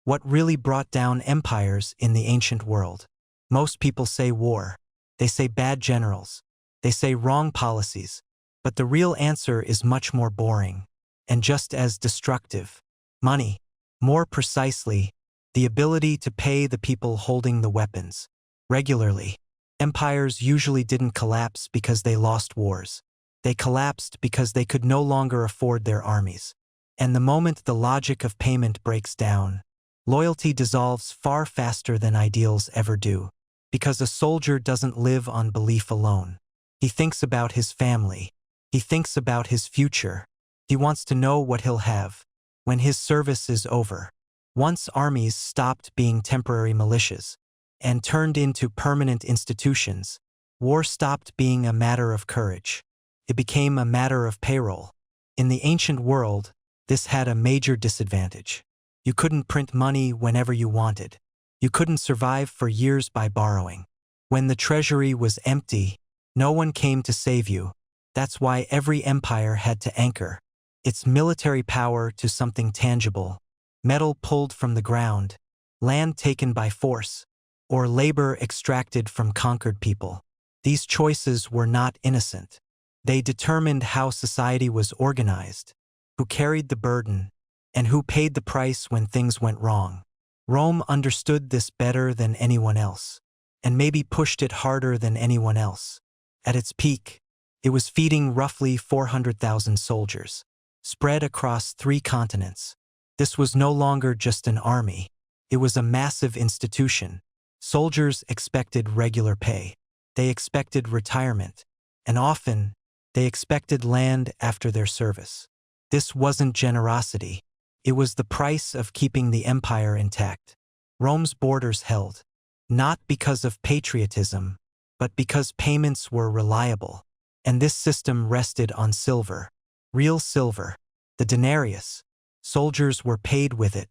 What really brought down empires in the ancient world? Most people say war. They say bad generals. They say wrong policies. But the real answer is much more boring and just as destructive. Money. More precisely, the ability to pay the people holding the weapons regularly. Empires usually didn't collapse because they lost wars. They collapsed because they could no longer afford their armies. And the moment the logic of payment breaks down, loyalty dissolves far faster than ideals ever do. Because a soldier doesn't live on belief alone. He thinks about his family. He thinks about his future. He wants to know what he'll have when his service is over. Once armies stopped being temporary militias and turned into permanent institutions, war stopped being a matter of courage. It became a matter of payroll. In the ancient world, this had a major disadvantage. You couldn't print money whenever you wanted. You couldn't survive for years by borrowing. When the treasury was empty, no one came to save you. That's why every empire had to anchor its military power to something tangible: metal pulled from the ground, land taken by force, or labor extracted from conquered people. These choices were not innocent. They determined how society was organized, who carried the burden, and who paid the price when things went wrong. Rome understood this better than anyone else, and maybe pushed it harder than anyone else. At its peak, it was feeding roughly 400,000 soldiers, spread across 3 continents. This was no longer just an army. It was a massive institution. Soldiers expected regular pay. They expected retirement. And often, they expected land after their service. This wasn't generosity. It was the price of keeping the empire intact. Rome's borders held, not because of patriotism, but because payments were reliable. And this system rested on silver. Real silver. The denarius. Soldiers were paid with it.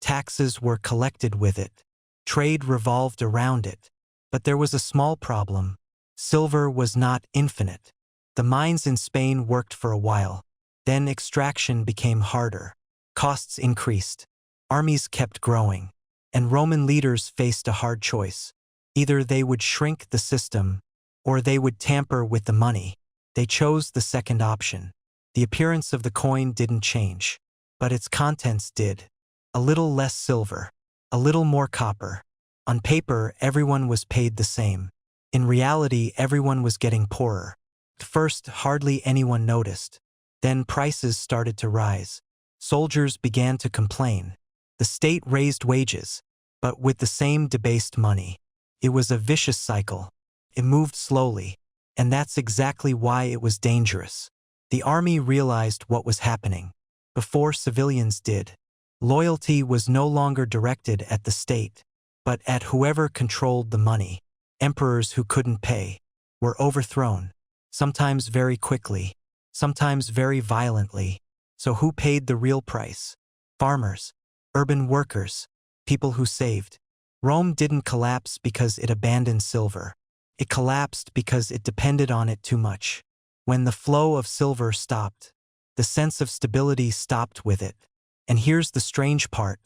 Taxes were collected with it. Trade revolved around it. But there was a small problem. Silver was not infinite. The mines in Spain worked for a while. Then extraction became harder. Costs increased. Armies kept growing. And Roman leaders faced a hard choice. Either they would shrink the system, or they would tamper with the money. They chose the second option. The appearance of the coin didn't change, but its contents did. A little less silver, a little more copper. On paper, everyone was paid the same. In reality, everyone was getting poorer. At first, hardly anyone noticed. Then prices started to rise. Soldiers began to complain. The state raised wages, but with the same debased money. It was a vicious cycle. It moved slowly, and that's exactly why it was dangerous. The army realized what was happening before civilians did. Loyalty was no longer directed at the state, but at whoever controlled the money. Emperors who couldn't pay were overthrown, sometimes very quickly, sometimes very violently. So who paid the real price? Farmers, urban workers, people who saved. Rome didn't collapse because it abandoned silver. It collapsed because it depended on it too much. When the flow of silver stopped, the sense of stability stopped with it. And here's the strange part.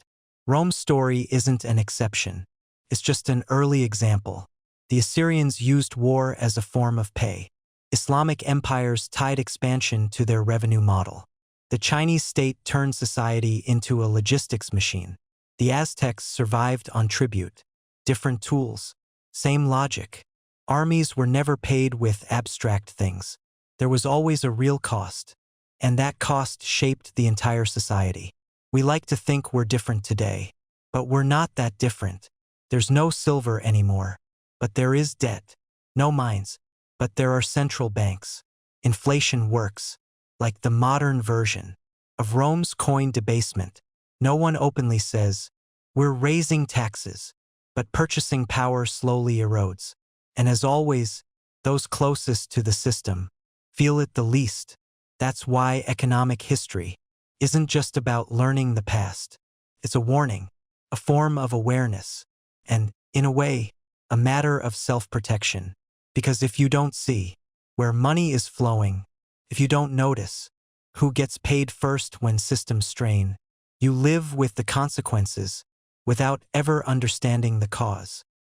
Rome's story isn't an exception. It's just an early example. The Assyrians used war as a form of pay. Islamic empires tied expansion to their revenue model. The Chinese state turned society into a logistics machine. The Aztecs survived on tribute. Different tools, same logic. Armies were never paid with abstract things. There was always a real cost, and that cost shaped the entire society. We like to think we're different today, but we're not that different. There's no silver anymore, but there is debt. No mines, but there are central banks. Inflation works, like the modern version of Rome's coin debasement. No one openly says, "We're raising taxes," but purchasing power slowly erodes. And as always, those closest to the system feel it the least. That's why economic history isn't just about learning the past. It's a warning, a form of awareness, and, in a way, a matter of self-protection. Because if you don't see where money is flowing, if you don't notice who gets paid first when systems strain, you live with the consequences without ever understanding the cause.